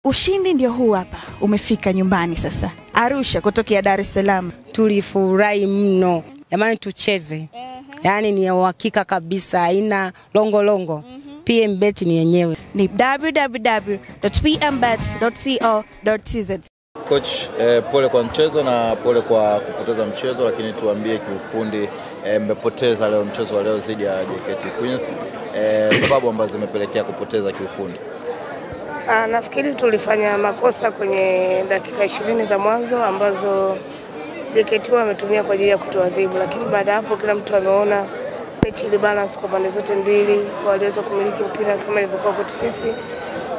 Ushindi ndio huu hapa, umefika nyumbani sasa. Arusha kutokea Dar es Salaam. Tulifurahi mno. Jamani tucheze. Yaani ni uhakika kabisa, haina longo. PMBet ni yenyewe. Ni www.pmbet.co.tz. Coach, pole kwa mchezo na pole kwa kupoteza mchezo, lakini tuambie kiufundi mmepoteza leo mchezo wa leo dhidi ya JKT Queens, sababu ambazo zimepelekea kupoteza kiufundi. Nafikiri tulifanya makosa kwenye dakika 20 za mwanzo ambazo JKT wametumia kwa ajili ya kutuadhibu, lakini baada hapo kila mtu ameona mechi ile balance kwa pande zote mbili, waliweza kumiliki mpira kama ilivyokuwa kwetu sisi.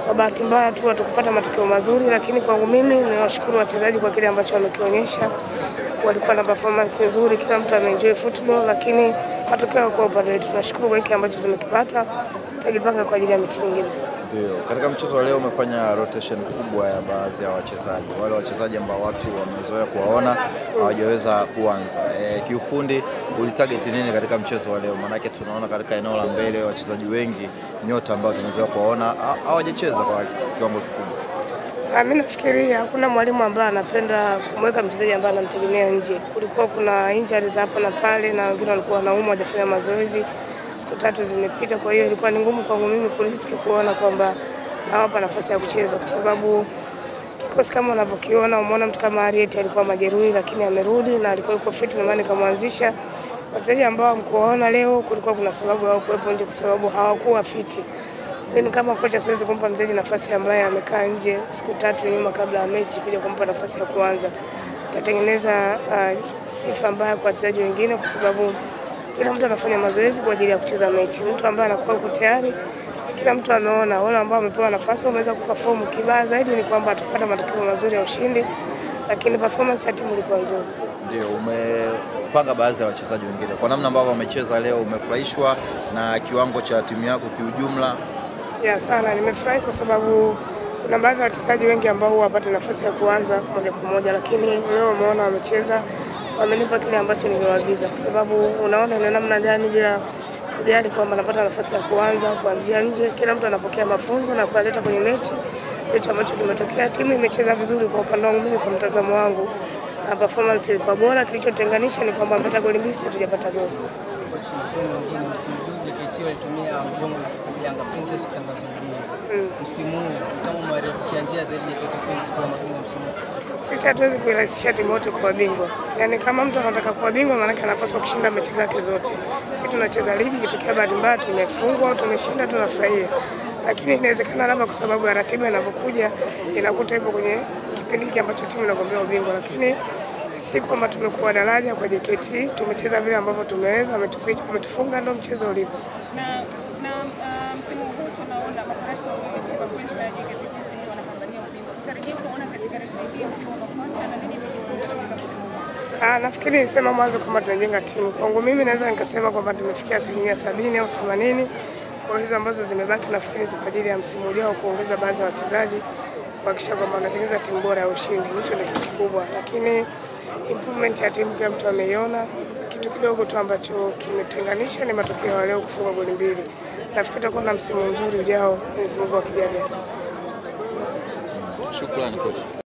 Kwa bahati mbaya tu hatukupata matokeo mazuri, lakini kwangu mimi niwashukuru wachezaji kwa kile ambacho wamekionyesha. Walikuwa na performance nzuri, kila mtu ameenjoy football, lakini matokeo kwa upande wetu tunashukuru kwa kile ambacho tumekipata. Tutajipanga kwa ajili ya mechi nyingine. Ndio, katika mchezo wa leo umefanya rotation kubwa ya baadhi ya wachezaji. Wale wachezaji ambao watu wamezoea kuwaona hawajaweza kuanza. Kiufundi ulitarget nini katika mchezo wa leo? Maana yake tunaona katika eneo la mbele wachezaji wengi nyota ambao tumezoea kuwaona hawajacheza kwa kiwango kikubwa. Mimi nafikiri hakuna mwalimu ambaye anapenda kumweka mchezaji ambaye anamtegemea nje. Kulikuwa kuna injuries hapa na pale na wengine walikuwa wanaumwa hawajafanya mazoezi. Siku 3 zimepita, kwa hiyo ilikuwa ni ngumu kwangu mimi kuriski kuona kwamba hawapa nafasi ya kucheza, kwa sababu kikosi kama unavyokiona, umeona mtu kama Ariet alikuwa majeruhi lakini amerudi na alikuwa yuko fit na maana kamwanzisha. Wachezaji ambao mkoona leo kulikuwa kuna sababu yao kuwepo nje kwa sababu hawakuwa fit. Mimi kama kocha siwezi kumpa mchezaji nafasi ambaye amekaa nje siku 3 nyuma kabla ya mechi kuja kumpa nafasi ya kuanza. Tatengeneza sifa mbaya kwa wachezaji wengine, kwa sababu kila mtu anafanya mazoezi kwa ajili ya kucheza mechi. Mtu ambaye anakuwa uko tayari, kila mtu anaona wale ambao wamepewa nafasi wameweza kuperform. Kibaya zaidi ni kwamba tupata matokeo mazuri ya ushindi, lakini performance ya timu ilikuwa nzuri. Ndio, umepanga baadhi ya wachezaji wengine. Kwa namna ambavyo wamecheza leo, umefurahishwa na kiwango cha timu yako kiujumla? Ya sana, nimefurahi kwa sababu kuna baadhi ya wachezaji wengi ambao hawapata nafasi ya kuanza moja kwa moja, lakini leo umeona wamecheza, wamenipa kile ambacho niliwaagiza, kwa sababu unaona ni namna gani bila kujali kwamba anapata nafasi ya kuanzia nje. Kila mtu anapokea mafunzo na kuleta kwenye mechi. Kitu ambacho kimetokea, timu imecheza vizuri kwa upande wangu mimi, kwa mtazamo wangu, na performance ilikuwa bora. Kilichotenganisha ni kwamba mpaka goli mbili hatujapata goli. Msimu mwingine, msimu huu JKT walitumia mgongo Yanga Princess kutangaza ubingwa. Msimu huu kama mwarazisha njia zaidi JKT Queens kwa mabingwa msimu. Sisi hatuwezi kuirahisisha timu yote kuwa bingwa. Yaani kama mtu anataka kuwa bingwa maana yake anapaswa kushinda mechi zake zote. Sisi tunacheza ligi, kitokea bahati mbaya tumefungwa au tumeshinda tunafurahia. Lakini inawezekana labda kwa sababu ya ratiba inapokuja inakuta ipo kwenye kipindi hiki ambacho timu inagombea ubingwa, lakini si kwamba tumekuwa daraja kwa JKT, tumecheza vile ambavyo tumeweza, wametuzidi, wametufunga, ndio mchezo ulipo. Na msimu huu tunaona mapresa wa Simba Queens na JKT Queens wanapambania ubingwa. Tutarajia kuona katika resi hii timu wa kwanza na nini mmejifunza katika msimu huu? Nafikiri nisema mwanzo kwamba tunajenga timu. Kwangu mimi naweza nikasema kwamba tumefikia 70% au 80%. Kwa hizo ambazo zimebaki nafikiri kwa ajili ya msimu ujao kuongeza baadhi ya wachezaji kuhakikisha kwamba wanatengeneza timu bora ya ushindi. Hicho ni kitu kikubwa, lakini improvement ya timu kila mtu ameiona. Kitu kidogo tu ambacho kimetenganisha ni matokeo ya leo kufunga goli 2. Nafikiri tutakuwa na msimu mzuri ujao, Mwenyezi Mungu akijalia. Shukrani coach.